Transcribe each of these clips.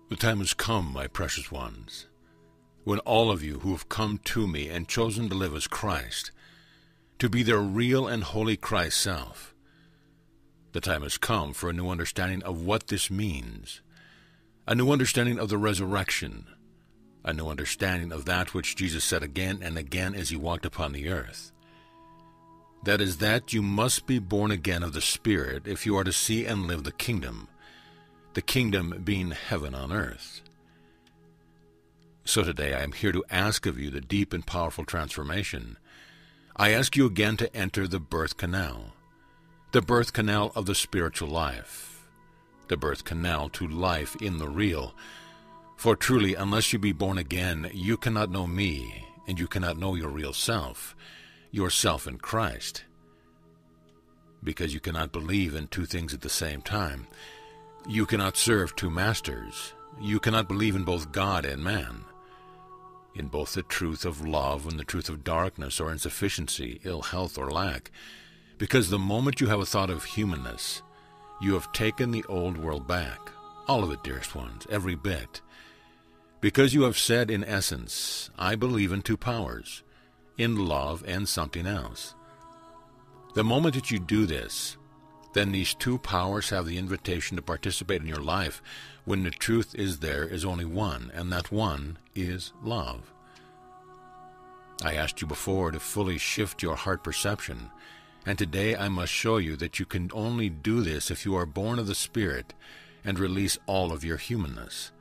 The time has come, my precious ones, when all of you who have come to me and chosen to live as Christ, to be their real and holy Christ self, the time has come for a new understanding of what this means, a new understanding of the resurrection, a new understanding of that which Jesus said again and again as he walked upon the earth. That is that you must be born again of the Spirit if you are to see and live the kingdom being heaven on earth. So today I am here to ask of you the deep and powerful transformation. I ask you again to enter the birth canal of the spiritual life, the birth canal to life in the real. For truly, unless you be born again, you cannot know me, and you cannot know your real self, yourself in Christ, because you cannot believe in two things at the same time. You cannot serve two masters. You cannot believe in both God and man, in both the truth of love and the truth of darkness, or insufficiency, ill health, or lack, because the moment you have a thought of humanness, you have taken the old world back, all of it, dearest ones, every bit, because you have said in essence, I believe in two powers, in love and something else. The moment that you do this, then these two powers have the invitation to participate in your life, when the truth there is only one, and that one is love. I asked you before to fully shift your heart perception, and today I must show you that you can only do this if you are born of the Spirit and release all of your humanness.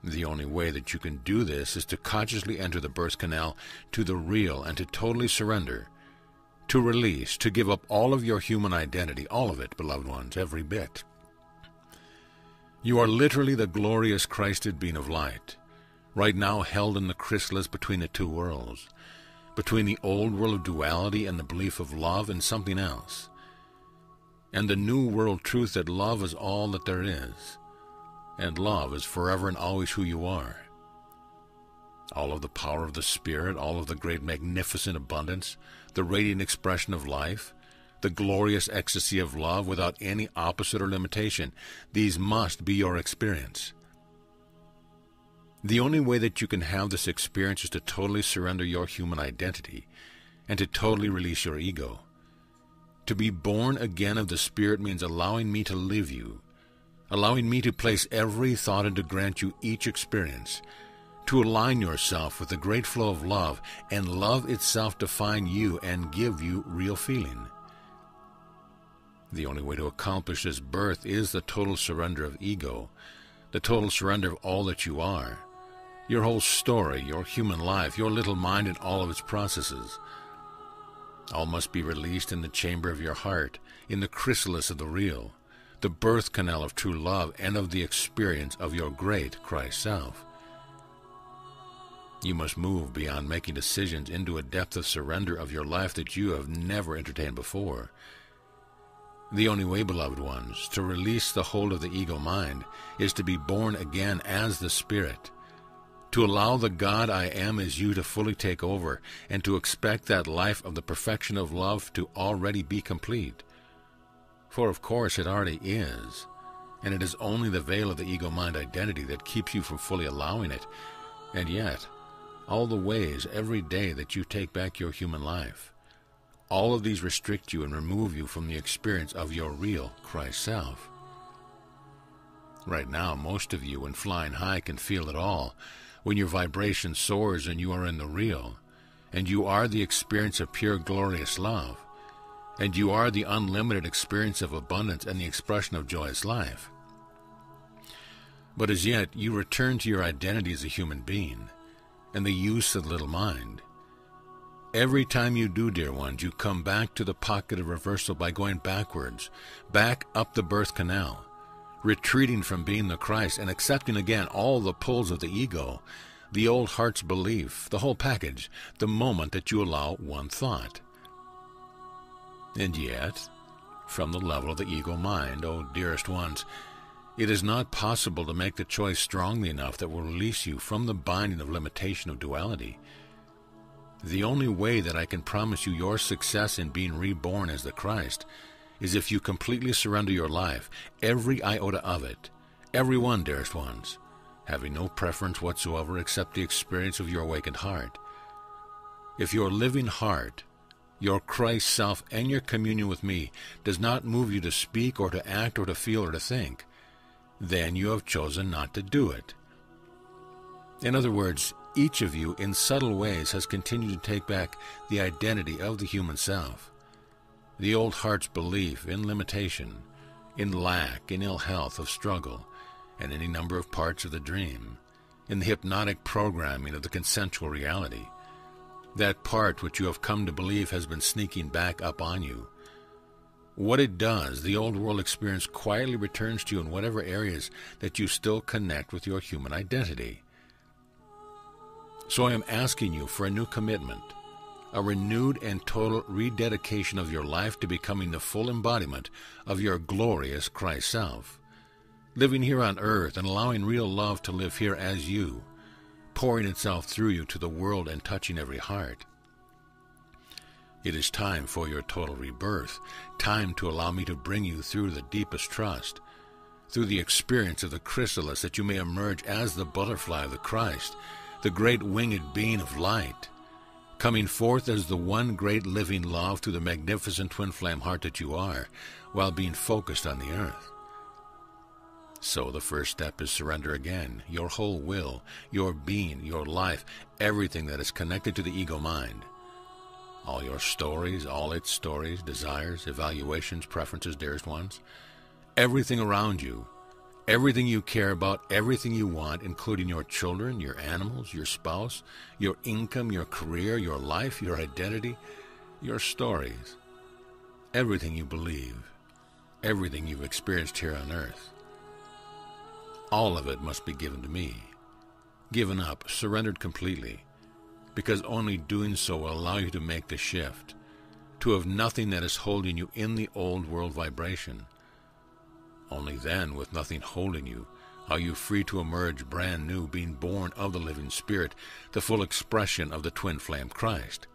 The only way that you can do this is to consciously enter the birth canal to the real and to totally surrender, to release, to give up all of your human identity, all of it, beloved ones, every bit. You are literally the glorious Christed being of light, right now held in the chrysalis between the two worlds, between the old world of duality and the belief of love and something else, and the new world truth that love is all that there is, and love is forever and always who you are. All of the power of the Spirit, all of the great magnificent abundance, the radiant expression of life, the glorious ecstasy of love without any opposite or limitation, these must be your experience. The only way that you can have this experience is to totally surrender your human identity and to totally release your ego. To be born again of the Spirit means allowing me to live you, allowing me to place every thought and to grant you each experience, to align yourself with the great flow of love, and love itself define you and give you real feeling. The only way to accomplish this birth is the total surrender of ego, the total surrender of all that you are, your whole story, your human life, your little mind and all of its processes. All must be released in the chamber of your heart, in the chrysalis of the real, the birth canal of true love and of the experience of your great Christ self. You must move beyond making decisions into a depth of surrender of your life that you have never entertained before. The only way, beloved ones, to release the hold of the ego mind is to be born again as the Spirit, to allow the God I am as you to fully take over, and to expect that life of the perfection of love to already be complete. For of course it already is, and it is only the veil of the ego mind identity that keeps you from fully allowing it. And yet, all the ways every day that you take back your human life, all of these restrict you and remove you from the experience of your real Christ self. Right now, most of you, when flying high, can feel it all, when your vibration soars and you are in the real, and you are the experience of pure glorious love, and you are the unlimited experience of abundance and the expression of joyous life. But as yet, you return to your identity as a human being, and the use of the little mind. Every time you do, dear ones, you come back to the pocket of reversal by going backwards, back up the birth canal, retreating from being the Christ and accepting again all the pulls of the ego, the old heart's belief, the whole package, the moment that you allow one thought. And yet, from the level of the ego mind, oh dearest ones, it is not possible to make the choice strongly enough that will release you from the binding of limitation of duality. The only way that I can promise you your success in being reborn as the Christ is if you completely surrender your life, every iota of it, Every one, dearest ones, having no preference whatsoever except the experience of your awakened heart. If your living heart, your Christ self, and your communion with me does not move you to speak or to act or to feel or to think, then you have chosen not to do it. In other words, each of you in subtle ways has continued to take back the identity of the human self. The old heart's belief in limitation, in lack, in ill health, of struggle, and any number of parts of the dream, in the hypnotic programming of the consensual reality. That part which you have come to believe has been sneaking back up on you. What it does, the old world experience quietly returns to you in whatever areas that you still connect with your human identity. So I am asking you for a new commitment, a renewed and total rededication of your life to becoming the full embodiment of your glorious Christ self, living here on earth and allowing real love to live here as you, pouring itself through you to the world and touching every heart. It is time for your total rebirth, time to allow me to bring you through the deepest trust, through the experience of the chrysalis, that you may emerge as the butterfly of the Christ, the great winged being of light, coming forth as the one great living love through the magnificent twin flame heart that you are, while being focused on the earth. So the first step is surrender again, your whole will, your being, your life, everything that is connected to the ego mind. All your stories, all its stories, desires, evaluations, preferences, dearest ones, everything around you, everything you care about, everything you want, including your children, your animals, your spouse, your income, your career, your life, your identity, your stories, everything you believe, everything you've experienced here on earth. All of it must be given to me, given up, surrendered completely, because only doing so will allow you to make the shift, to have nothing that is holding you in the old world vibration. Only then, with nothing holding you, are you free to emerge brand new, being born of the living Spirit, the full expression of the twin flame Christ.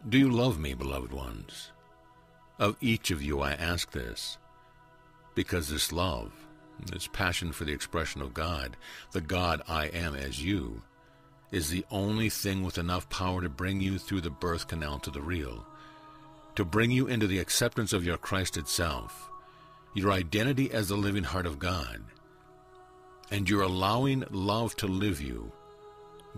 Do you love me, beloved ones? Of each of you I ask this, because this love, this passion for the expression of God, the God I am as you, is the only thing with enough power to bring you through the birth canal to the real, to bring you into the acceptance of your Christed self, your identity as the living heart of God, and your allowing love to live you,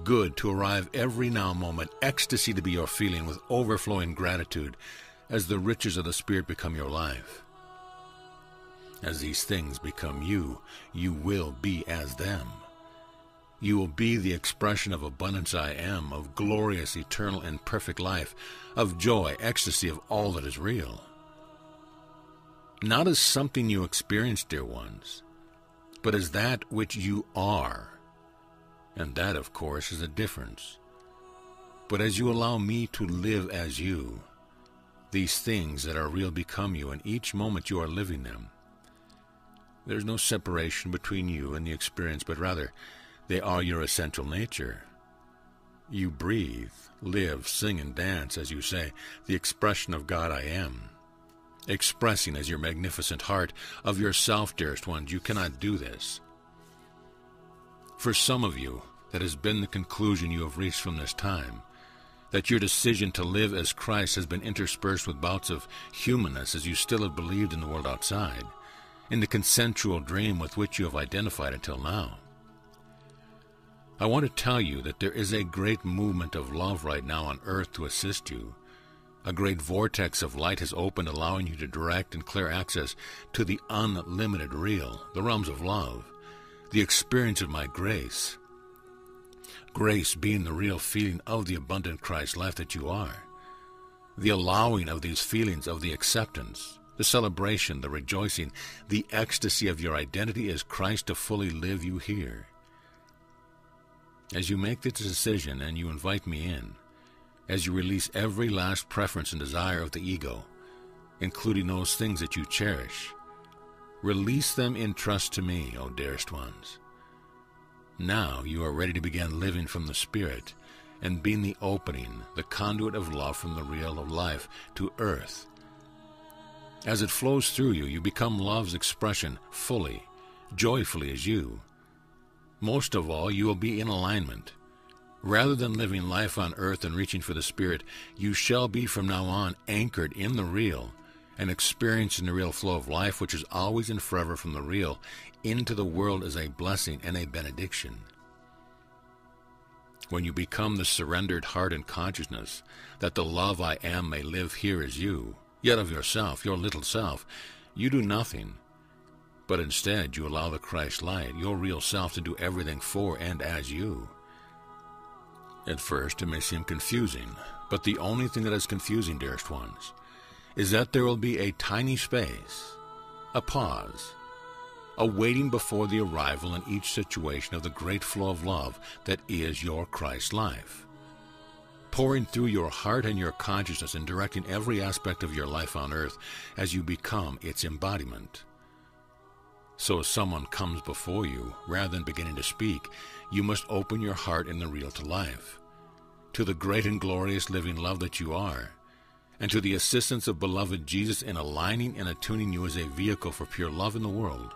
good to arrive every now moment, ecstasy to be your feeling with overflowing gratitude as the riches of the Spirit become your life. As these things become you, you will be as them. You will be the expression of abundance I am, of glorious, eternal, and perfect life, of joy, ecstasy, of all that is real. Not as something you experience, dear ones, but as that which you are. And that, of course, is a difference. But as you allow me to live as you, these things that are real become you, and each moment you are living them. There's no separation between you and the experience, but rather they are your essential nature. You breathe, live, sing, and dance, as you say, the expression of God I am, expressing as your magnificent heart of yourself, dearest ones. You cannot do this. For some of you, that has been the conclusion you have reached from this time, that your decision to live as Christ has been interspersed with bouts of humanness as you still have believed in the world outside, in the consensual dream with which you have identified until now. I want to tell you that there is a great movement of love right now on earth to assist you. A great vortex of light has opened, allowing you to direct and clear access to the unlimited real, the realms of love, the experience of my grace. Grace being the real feeling of the abundant Christ life that you are. The allowing of these feelings of the acceptance, the celebration, the rejoicing, the ecstasy of your identity as Christ to fully live you here. As you make this decision and you invite me in, as you release every last preference and desire of the ego, including those things that you cherish, release them in trust to me, O dearest ones. Now you are ready to begin living from the Spirit and being the opening, the conduit of love from the real of life to earth. As it flows through you, you become love's expression fully, joyfully as you. Most of all, you will be in alignment. Rather than living life on earth and reaching for the Spirit, you shall be from now on anchored in the real and experiencing the real flow of life, which is always and forever from the real into the world as a blessing and a benediction. When you become the surrendered heart and consciousness that the love I am may live here as you, yet of yourself, your little self, you do nothing, but instead you allow the Christ light, your real self, to do everything for and as you. At first it may seem confusing, but the only thing that is confusing, dearest ones, is that there will be a tiny space, a pause, a waiting before the arrival in each situation of the great flow of love that is your Christ life, pouring through your heart and your consciousness and directing every aspect of your life on earth as you become its embodiment. So as someone comes before you, rather than beginning to speak, you must open your heart in the real to life, to the great and glorious living love that you are, and to the assistance of beloved Jesus in aligning and attuning you as a vehicle for pure love in the world.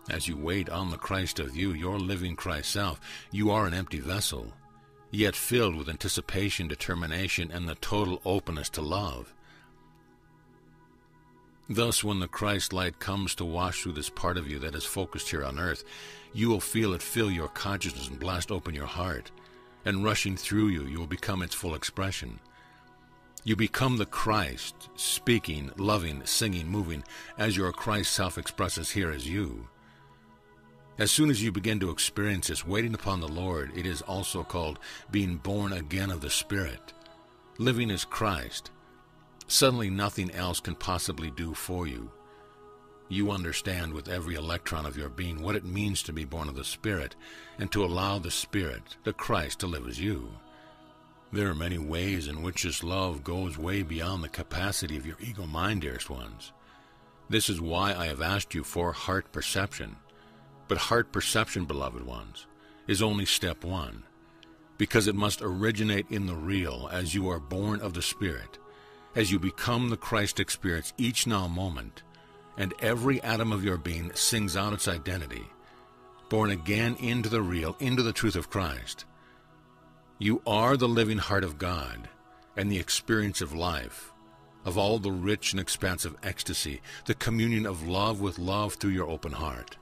As you wait on the Christ of you, your living Christ self, you are an empty vessel, yet filled with anticipation, determination, and the total openness to love. Thus, when the Christ light comes to wash through this part of you that is focused here on earth, you will feel it fill your consciousness and blast open your heart, and rushing through you, you will become its full expression. You become the Christ, speaking, loving, singing, moving, as your Christ self expresses here as you. As soon as you begin to experience this, waiting upon the Lord, it is also called being born again of the Spirit, living as Christ. Suddenly nothing else can possibly do for you. You understand with every electron of your being what it means to be born of the Spirit and to allow the Spirit, the Christ, to live as you. There are many ways in which this love goes way beyond the capacity of your ego mind, dearest ones. This is why I have asked you for heart perception. But heart perception, beloved ones, is only step one, because it must originate in the real as you are born of the Spirit, as you become the Christ experience each now moment, and every atom of your being sings out its identity, born again into the real, into the truth of Christ. You are the living heart of God and the experience of life, of all the rich and expansive ecstasy, the communion of love with love through your open heart.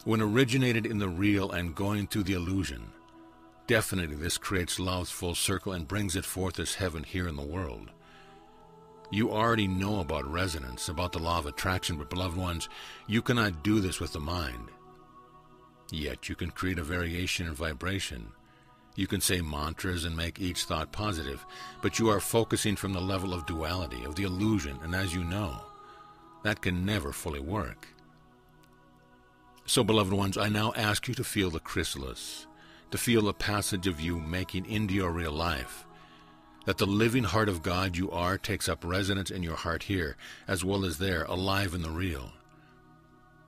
When originated in the real and going through the illusion, definitely this creates love's full circle and brings it forth as heaven here in the world. You already know about resonance, about the law of attraction, but beloved ones, you cannot do this with the mind. Yet you can create a variation in vibration. You can say mantras and make each thought positive, but you are focusing from the level of duality, of the illusion, and as you know, that can never fully work. So, beloved ones, I now ask you to feel the chrysalis, to feel the passage of you making into your real life, that the living heart of God you are takes up residence in your heart here, as well as there, alive in the real.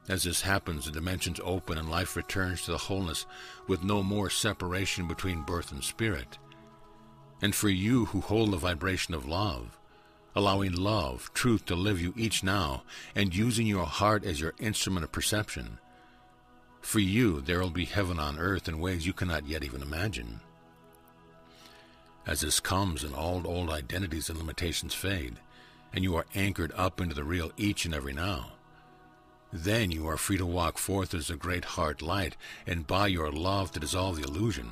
As this happens, the dimensions open and life returns to the wholeness with no more separation between birth and spirit. And for you who hold the vibration of love, allowing love, truth to live you each now, and using your heart as your instrument of perception, for you there will be heaven on earth in ways you cannot yet even imagine. As this comes and all old identities and limitations fade, and you are anchored up into the real each and every now, then you are free to walk forth as a great heart light and by your love to dissolve the illusion.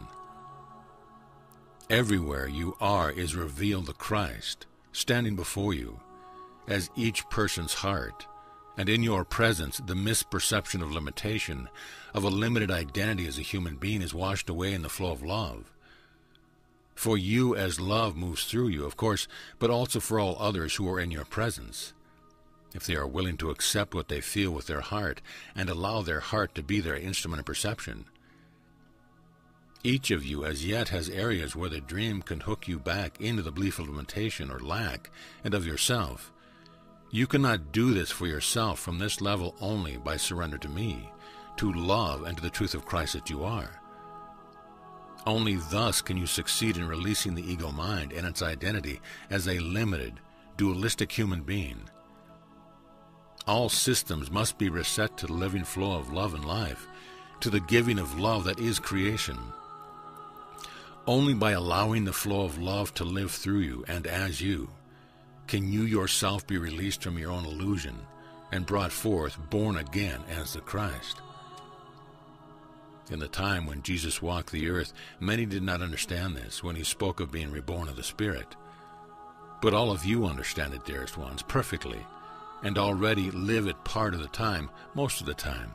Everywhere you are is revealed the Christ, standing before you, as each person's heart, and in your presence the misperception of limitation, of a limited identity as a human being is washed away in the flow of love. For you as love moves through you, of course, but also for all others who are in your presence, if they are willing to accept what they feel with their heart and allow their heart to be their instrument of perception. Each of you as yet has areas where the dream can hook you back into the belief of limitation or lack and of yourself. You cannot do this for yourself from this level only by surrender to me, to love and to the truth of Christ that you are. Only thus can you succeed in releasing the ego mind and its identity as a limited, dualistic human being. All systems must be reset to the living flow of love and life, to the giving of love that is creation. Only by allowing the flow of love to live through you and as you, can you yourself be released from your own illusion and brought forth, born again as the Christ. In the time when Jesus walked the earth, many did not understand this when he spoke of being reborn of the Spirit. But all of you understand it, dearest ones, perfectly, and already live it part of the time, most of the time.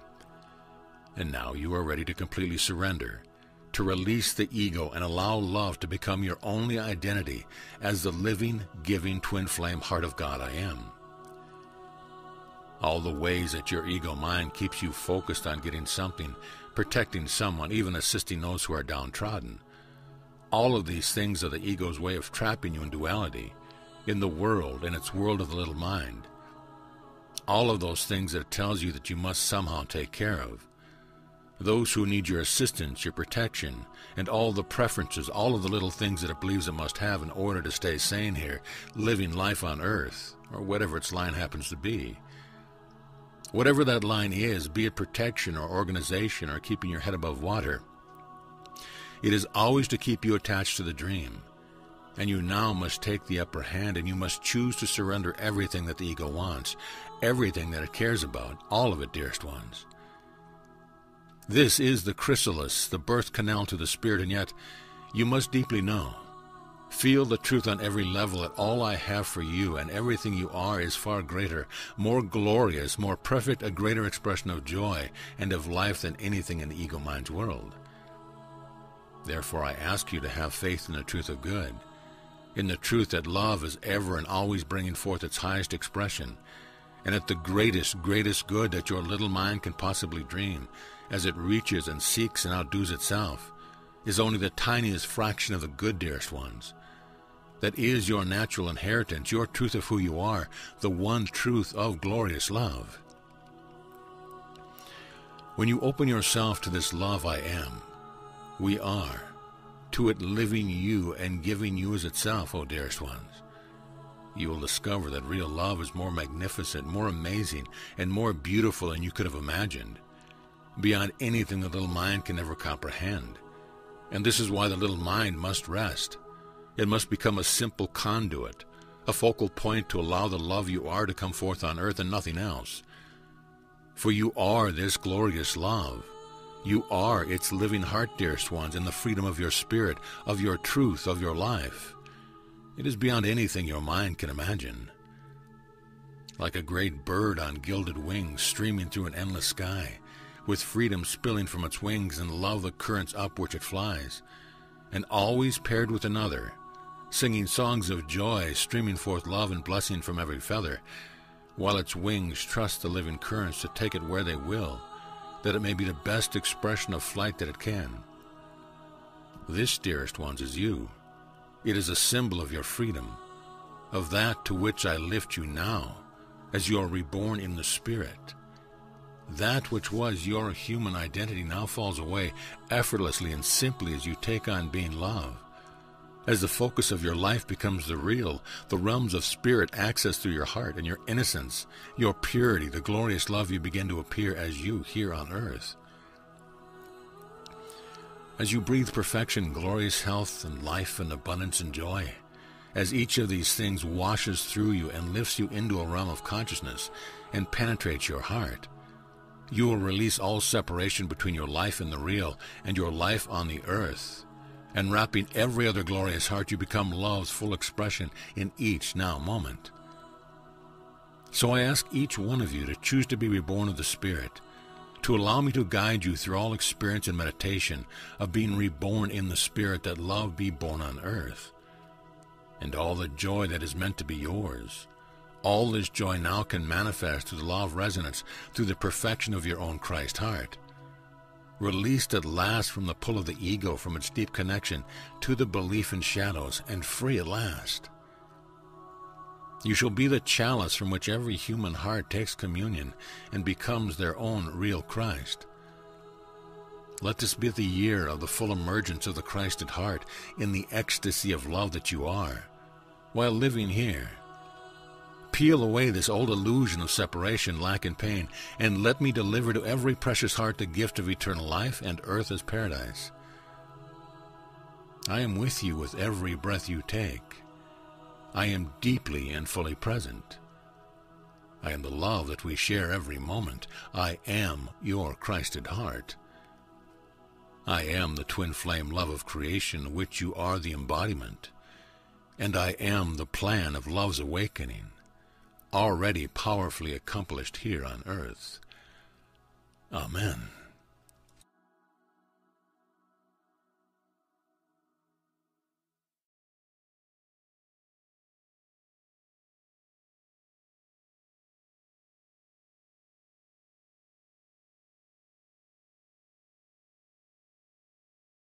And now you are ready to completely surrender, to release the ego and allow love to become your only identity as the living, giving, twin flame heart of God I am. All the ways that your ego mind keeps you focused on getting something, protecting someone, even assisting those who are downtrodden. All of these things are the ego's way of trapping you in duality, in the world, in its world of the little mind. All of those things that it tells you that you must somehow take care of. Those who need your assistance, your protection, and all the preferences, all of the little things that it believes it must have in order to stay sane here, living life on earth, or whatever its line happens to be. Whatever that line is, be it protection or organization or keeping your head above water, it is always to keep you attached to the dream. And you now must take the upper hand, and you must choose to surrender everything that the ego wants, everything that it cares about, all of it, dearest ones. This is the chrysalis, the birth canal to the Spirit, and yet you must deeply know, feel the truth on every level that all I have for you and everything you are is far greater, more glorious, more perfect, a greater expression of joy and of life than anything in the ego mind's world. Therefore I ask you to have faith in the truth of good, in the truth that love is ever and always bringing forth its highest expression, and at the greatest, greatest good that your little mind can possibly dream, as it reaches and seeks and outdoes itself, is only the tiniest fraction of the good, dearest ones. That is your natural inheritance, your truth of who you are, the one truth of glorious love. When you open yourself to this love I am, we are, to it living you and giving you as itself, O dearest ones, you will discover that real love is more magnificent, more amazing, and more beautiful than you could have imagined, beyond anything the little mind can ever comprehend. And this is why the little mind must rest. It must become a simple conduit, a focal point to allow the love you are to come forth on earth and nothing else. For you are this glorious love. You are its living heart, dearest ones, in the freedom of your spirit, of your truth, of your life. It is beyond anything your mind can imagine. Like a great bird on gilded wings streaming through an endless sky, with freedom spilling from its wings and love the currents up which it flies, and always paired with another, singing songs of joy, streaming forth love and blessing from every feather, while its wings trust the living currents to take it where they will, that it may be the best expression of flight that it can. This, dearest ones, is you. It is a symbol of your freedom, of that to which I lift you now, as you are reborn in the Spirit. That which was your human identity now falls away effortlessly and simply as you take on being love. As the focus of your life becomes the real, the realms of spirit access through your heart and your innocence, your purity, the glorious love you begin to appear as you here on earth. As you breathe perfection, glorious health and life and abundance and joy, as each of these things washes through you and lifts you into a realm of consciousness and penetrates your heart, you will release all separation between your life in the real and your life on the earth, and wrapping every other glorious heart, you become love's full expression in each now moment. So I ask each one of you to choose to be reborn of the Spirit, to allow me to guide you through all experience and meditation of being reborn in the Spirit, that love be born on earth, and all the joy that is meant to be yours. All this joy now can manifest through the law of resonance, through the perfection of your own Christ heart. Released at last from the pull of the ego, from its deep connection to the belief in shadows, and free at last. You shall be the chalice from which every human heart takes communion and becomes their own real Christ. Let this be the year of the full emergence of the Christed heart in the ecstasy of love that you are, while living here, Peel away this old illusion of separation, lack, and pain, and let me deliver to every precious heart the gift of eternal life and earth as paradise. I am with you with every breath you take. I am deeply and fully present. I am the love that we share every moment. I am your Christed heart. I am the twin flame love of creation, which you are the embodiment. And I am the plan of love's awakening, already powerfully accomplished here on earth. Amen.